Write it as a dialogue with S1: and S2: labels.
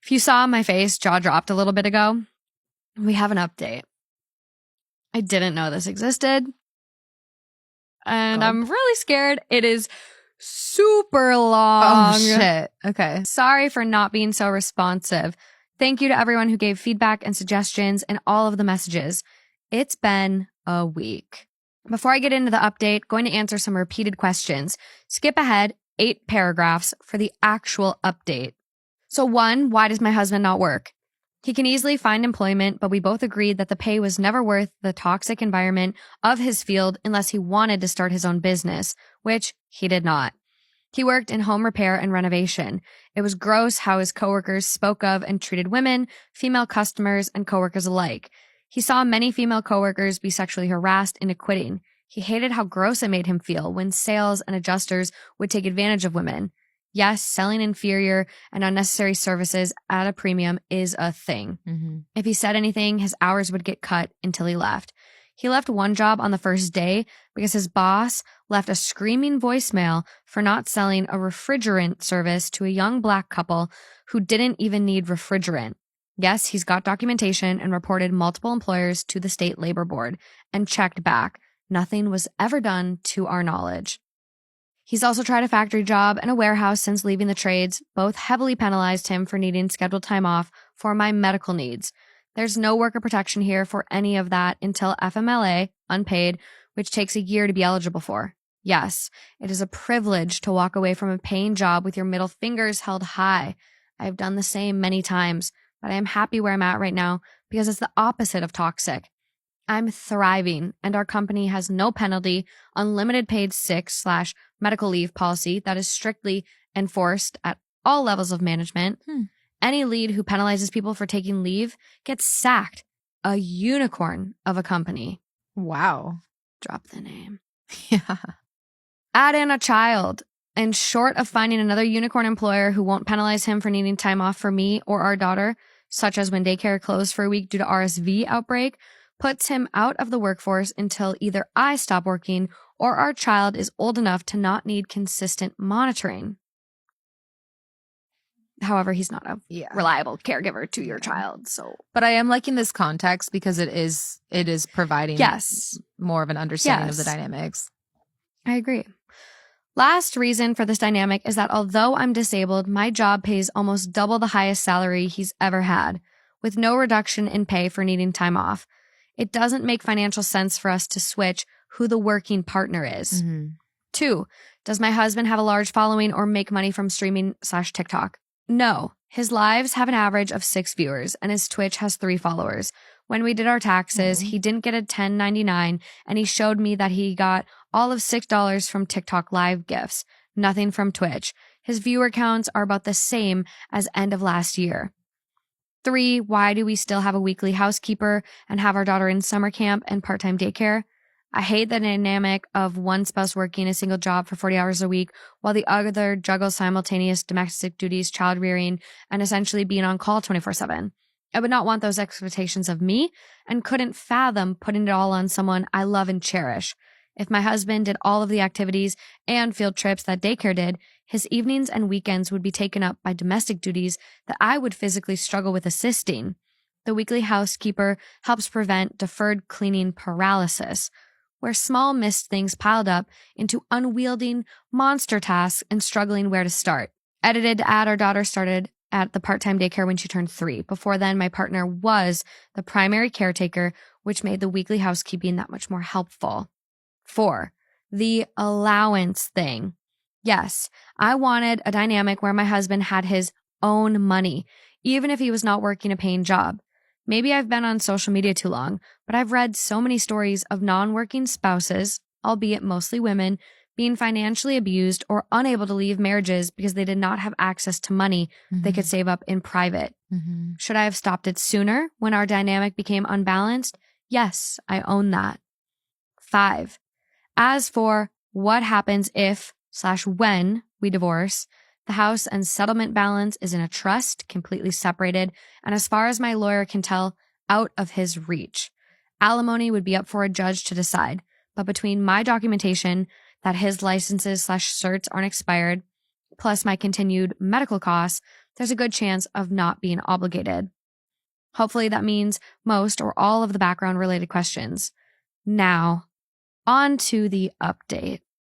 S1: If you saw my face, jaw dropped a little bit ago, we have an update. I didn't know this existed. And I'm really scared. It is super long.
S2: Oh, shit. Okay.
S1: Sorry for not being so responsive. Thank you to everyone who gave feedback and suggestions and all of the messages. It's been a week. Before I get into the update, going to answer some repeated questions. Skip ahead 8 paragraphs for the actual update. So 1, why does my husband not work? He can easily find employment, but we both agreed that the pay was never worth the toxic environment of his field unless he wanted to start his own business, which he did not. He worked in home repair and renovation. It was gross how his coworkers spoke of and treated women, female customers, and coworkers alike. He saw many female coworkers be sexually harassed into quitting. He hated how gross it made him feel when sales and adjusters would take advantage of women. Yes, selling inferior and unnecessary services at a premium is a thing.
S2: Mm-hmm.
S1: If he said anything, his hours would get cut until he left. He left one job on the first day because his boss left a screaming voicemail for not selling a refrigerant service to a young black couple who didn't even need refrigerant. Yes, he's got documentation and reported multiple employers to the state labor board and checked back. Nothing was ever done to our knowledge. He's also tried a factory job and a warehouse since leaving the trades. Both heavily penalized him for needing scheduled time off for my medical needs. There's no worker protection here for any of that until FMLA, unpaid, which takes a year to be eligible for. Yes, it is a privilege to walk away from a paying job with your middle fingers held high. I have done the same many times, but I am happy where I'm at right now because it's the opposite of toxic. I'm thriving, and our company has no penalty, unlimited paid sick/medical leave policy that is strictly enforced at all levels of management. Any lead who penalizes people for taking leave gets sacked. A unicorn of a company.
S2: Wow.
S1: Drop the name.
S2: Yeah.
S1: Add in a child. And short of finding another unicorn employer who won't penalize him for needing time off for me or our daughter, such as when daycare closed for a week due to RSV outbreak, puts him out of the workforce until either I stop working or our child is old enough to not need consistent monitoring. However, he's not a reliable caregiver to your child. So,
S2: but I am liking this context because it is providing more of an understanding of the dynamics.
S1: I agree. Last reason for this dynamic is that although I'm disabled, my job pays almost double the highest salary he's ever had, with no reduction in pay for needing time off. It doesn't make financial sense for us to switch who the working partner is.
S2: Mm-hmm.
S1: 2, does my husband have a large following or make money from streaming/TikTok? No. His lives have an average of 6 viewers and his Twitch has 3 followers. When we did our taxes, he didn't get a 1099 and he showed me that he got all of $6 from TikTok live gifts, nothing from Twitch. His viewer counts are about the same as end of last year. 3, why do we still have a weekly housekeeper and have our daughter in summer camp and part-time daycare? I hate the dynamic of one spouse working a single job for 40 hours a week while the other juggles simultaneous domestic duties, child rearing, and essentially being on call 24/7. I would not want those expectations of me and couldn't fathom putting it all on someone I love and cherish. If my husband did all of the activities and field trips that daycare did, his evenings and weekends would be taken up by domestic duties that I would physically struggle with assisting. The weekly housekeeper helps prevent deferred cleaning paralysis, where small missed things piled up into unwielding monster tasks and struggling where to start. Edited to add, our daughter started at the part-time daycare when she turned 3. Before then, my partner was the primary caretaker, which made the weekly housekeeping that much more helpful. 4, the allowance thing. Yes, I wanted a dynamic where my husband had his own money, even if he was not working a paying job. Maybe I've been on social media too long, but I've read so many stories of non-working spouses, albeit mostly women, being financially abused or unable to leave marriages because they did not have access to money they could save up in private. Should I have stopped it sooner when our dynamic became unbalanced? Yes, I own that. 5, as for what happens if/when we divorce, the house and settlement balance is in a trust, completely separated, and as far as my lawyer can tell, out of his reach. Alimony would be up for a judge to decide, but between my documentation that his licenses/certs aren't expired, plus my continued medical costs, there's a good chance of not being obligated. Hopefully that means most or all of the background related questions. Now, on to the update.